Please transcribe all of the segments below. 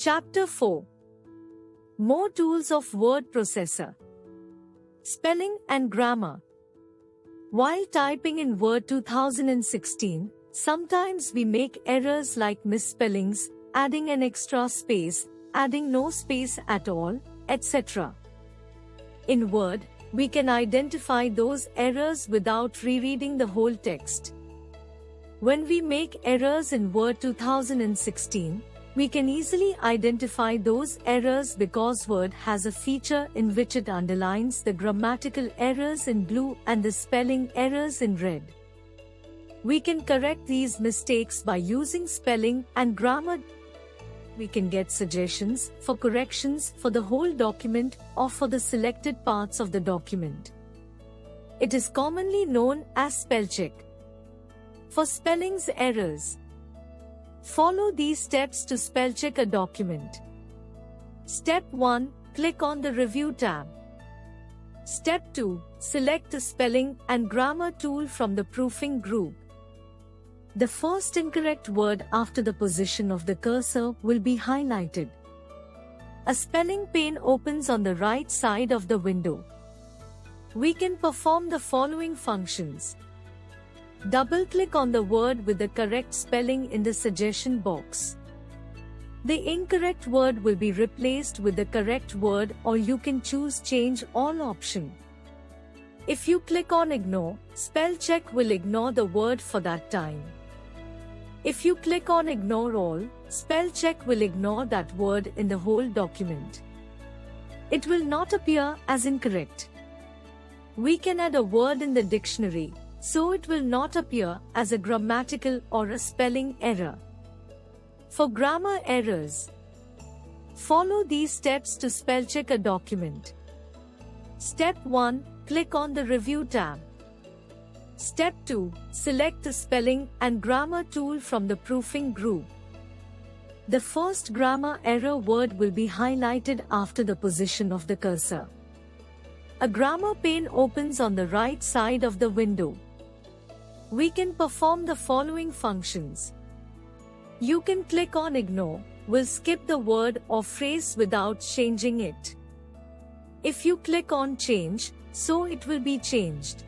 Chapter 4. More tools of word processor. Spelling and grammar. While typing in Word 2016, sometimes we make errors like misspellings, adding an extra space, adding no space at all, etc. In Word, we can identify those errors without rereading the whole text. When we make errors in Word 2016, we can easily identify those errors because Word has a feature in which it underlines the grammatical errors in blue and the spelling errors in red. We can correct these mistakes by using spelling and grammar. We can get suggestions for corrections for the whole document or for the selected parts of the document. It is commonly known as spell check. For spellings errors, follow these steps to spell check a document. Step 1. Click on the Review tab. Step 2. Select the Spelling and Grammar tool from the Proofing group. The first incorrect word after the position of the cursor will be highlighted. A spelling pane opens on the right side of the window. We can perform the following functions. Double-click on the word with the correct spelling in the suggestion box. The incorrect word will be replaced with the correct word, or you can choose Change All option. If you click on Ignore, spell check will ignore the word for that time. If you click on Ignore All, spell check will ignore that word in the whole document. It will not appear as incorrect. We can add a word in the dictionary, so it will not appear as a grammatical or a spelling error. For grammar errors, follow these steps to spell check a document. Step 1. Click on the Review tab. Step 2. Select the Spelling and Grammar tool from the Proofing group. The first grammar error word will be highlighted after the position of the cursor. A grammar pane opens on the right side of the window. We can perform the following functions. You can click on Ignore, will skip the word or phrase without changing it. If you click on Change, so it will be changed.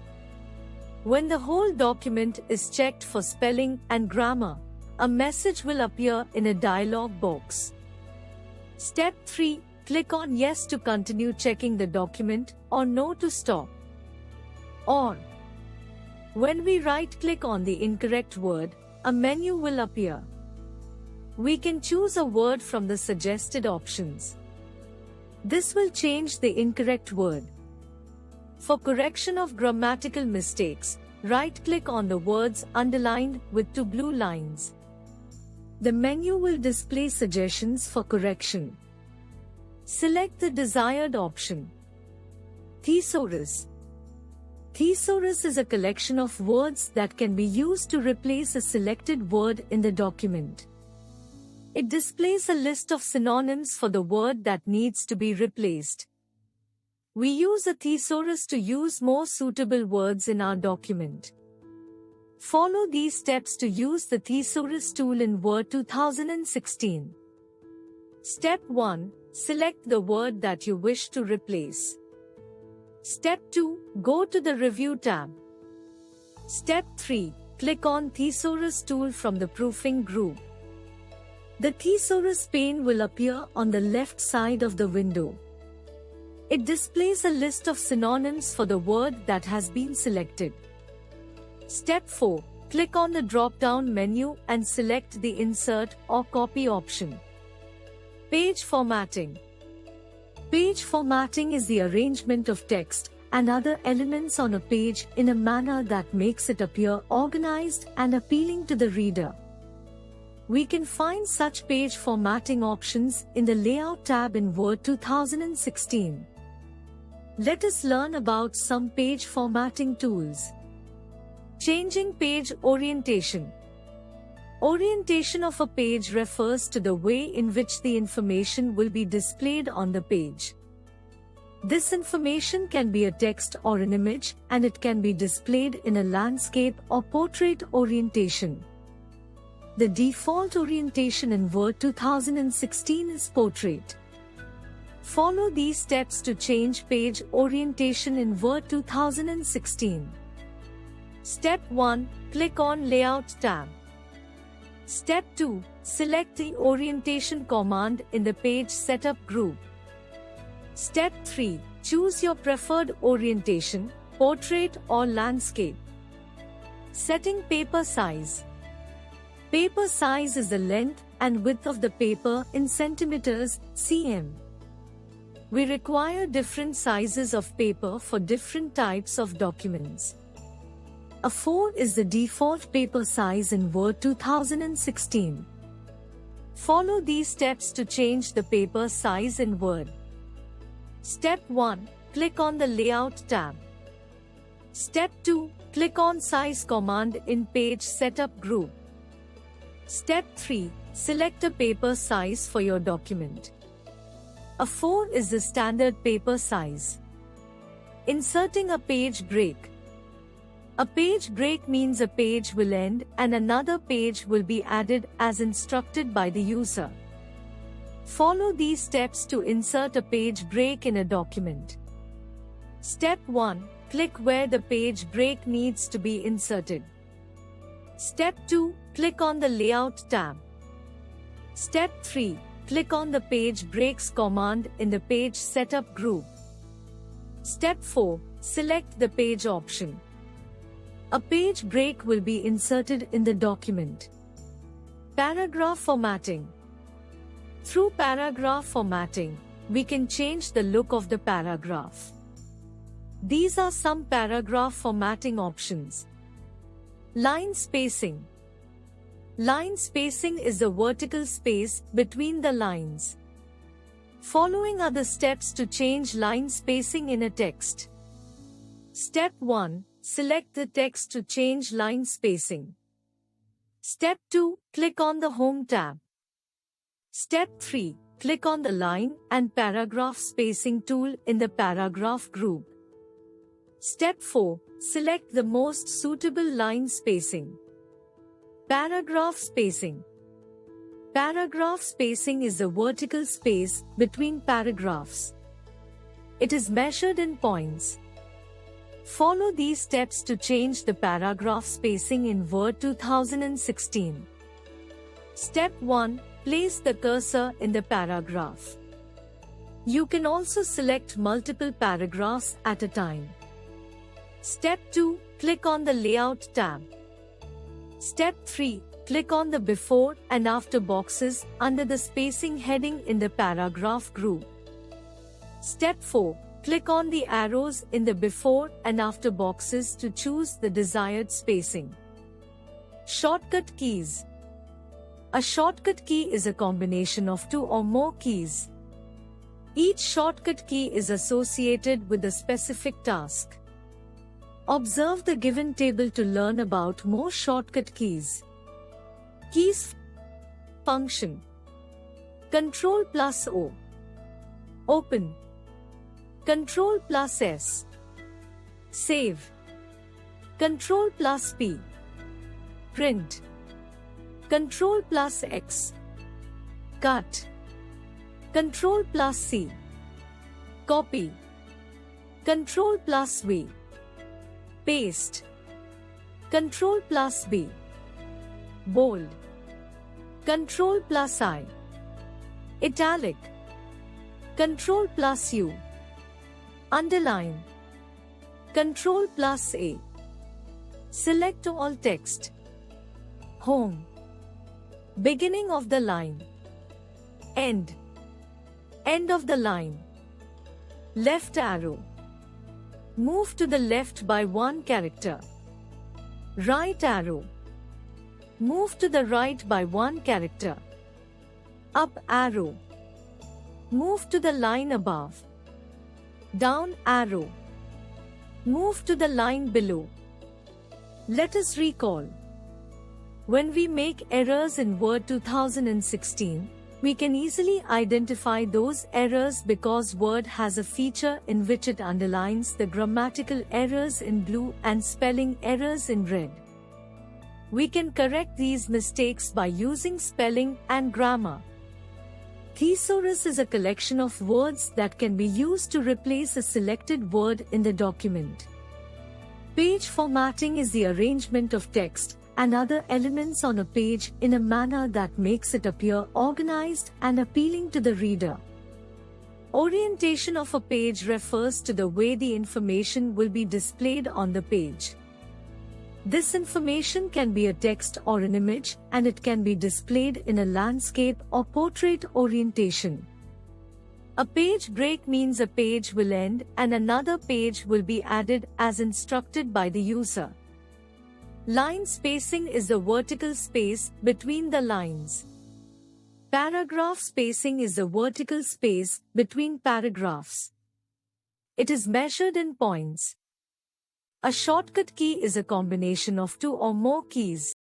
When the whole document is checked for spelling and grammar, a message will appear in a dialog box. Step 3. Click on Yes to continue checking the document, or No to stop. Or, when we right-click on the incorrect word, a menu will appear. We can choose a word from the suggested options. This will change the incorrect word. For correction of grammatical mistakes, right-click on the words underlined with 2 blue lines. The menu will display suggestions for correction. Select the desired option. Thesaurus. Thesaurus is a collection of words that can be used to replace a selected word in the document. It displays a list of synonyms for the word that needs to be replaced. We use a thesaurus to use more suitable words in our document. Follow these steps to use the thesaurus tool in Word 2016. Step 1. Select the word that you wish to replace. Step 2. Go to the Review tab. Step 3. Click on Thesaurus tool from the Proofing group. The thesaurus pane will appear on the left side of the window. It displays a list of synonyms for the word that has been selected. Step 4. Click on the drop-down menu and select the Insert or Copy option. Page formatting. Page formatting is the arrangement of text and other elements on a page in a manner that makes it appear organized and appealing to the reader. We can find such page formatting options in the Layout tab in Word 2016. Let us learn about some page formatting tools. Changing page orientation. Orientation of a page refers to the way in which the information will be displayed on the page. This information can be a text or an image, and it can be displayed in a landscape or portrait orientation. The default orientation in Word 2016 is Portrait. Follow these steps to change page orientation in Word 2016. Step 1. Click on Layout tab. Step 2. Select the Orientation command in the Page Setup group. Step 3. Choose your preferred orientation, portrait or landscape. Setting paper size. Paper size is the length and width of the paper in centimeters, cm. We require different sizes of paper for different types of documents. A4 is the default paper size in Word 2016. Follow these steps to change the paper size in Word. Step 1. Click on the Layout tab. Step 2. Click on Size command in Page Setup group. Step 3. Select a paper size for your document. A4 is the standard paper size. Inserting a page break. A page break means a page will end and another page will be added as instructed by the user. Follow these steps to insert a page break in a document. Step 1. Click where the page break needs to be inserted. Step 2. Click on the Layout tab. Step 3. Click on the Page Breaks command in the Page Setup group. Step 4. Select the page option. A page break will be inserted in the document. Paragraph formatting. Through paragraph formatting, we can change the look of the paragraph. These are some paragraph formatting options. Line spacing. Line spacing is the vertical space between the lines. Following are the steps to change line spacing in a text. Step 1. Select the text to change line spacing. Step 2. Click on the Home tab. Step 3. Click on the Line and Paragraph Spacing tool in the Paragraph group. Step 4. Select the most suitable line spacing. Paragraph spacing. Paragraph spacing is the vertical space between paragraphs. It is measured in points. Follow these steps to change the paragraph spacing in Word 2016. Step 1. Place the cursor in the paragraph. You can also select multiple paragraphs at a time. Step 2. Click on the Layout tab. Step 3. Click on the Before and After boxes under the spacing heading in the paragraph group. Step 4. Click on the arrows in the Before and After boxes to choose the desired spacing. Shortcut keys. A shortcut key is a combination of two or more keys. Each shortcut key is associated with a specific task. Observe the given table to learn about more shortcut keys. Keys function. Ctrl+O. Open. Ctrl+S. Save. Ctrl+P. Print. Ctrl+X. Cut. Ctrl+C. Copy. Ctrl+V. Paste. Ctrl+B. Bold. Ctrl+I. Italic. Ctrl+U. Underline. Ctrl+A. Select all text. Home. Beginning of the line. End. End of the line. Left arrow. Move to the left by one character. Right arrow. Move to the right by one character. Up arrow. Move to the line above. Down arrow. Move to the line below. Let us recall. When we make errors in Word 2016, we can easily identify those errors because Word has a feature in which it underlines the grammatical errors in blue and spelling errors in red. We can correct these mistakes by using spelling and grammar. Thesaurus is a collection of words that can be used to replace a selected word in the document. Page formatting is the arrangement of text and other elements on a page in a manner that makes it appear organized and appealing to the reader. Orientation of a page refers to the way the information will be displayed on the page. This information can be a text or an image, and it can be displayed in a landscape or portrait orientation. A page break means a page will end and another page will be added as instructed by the user. Line spacing is the vertical space between the lines. Paragraph spacing is the vertical space between paragraphs. It is measured in points. A shortcut key is a combination of two or more keys.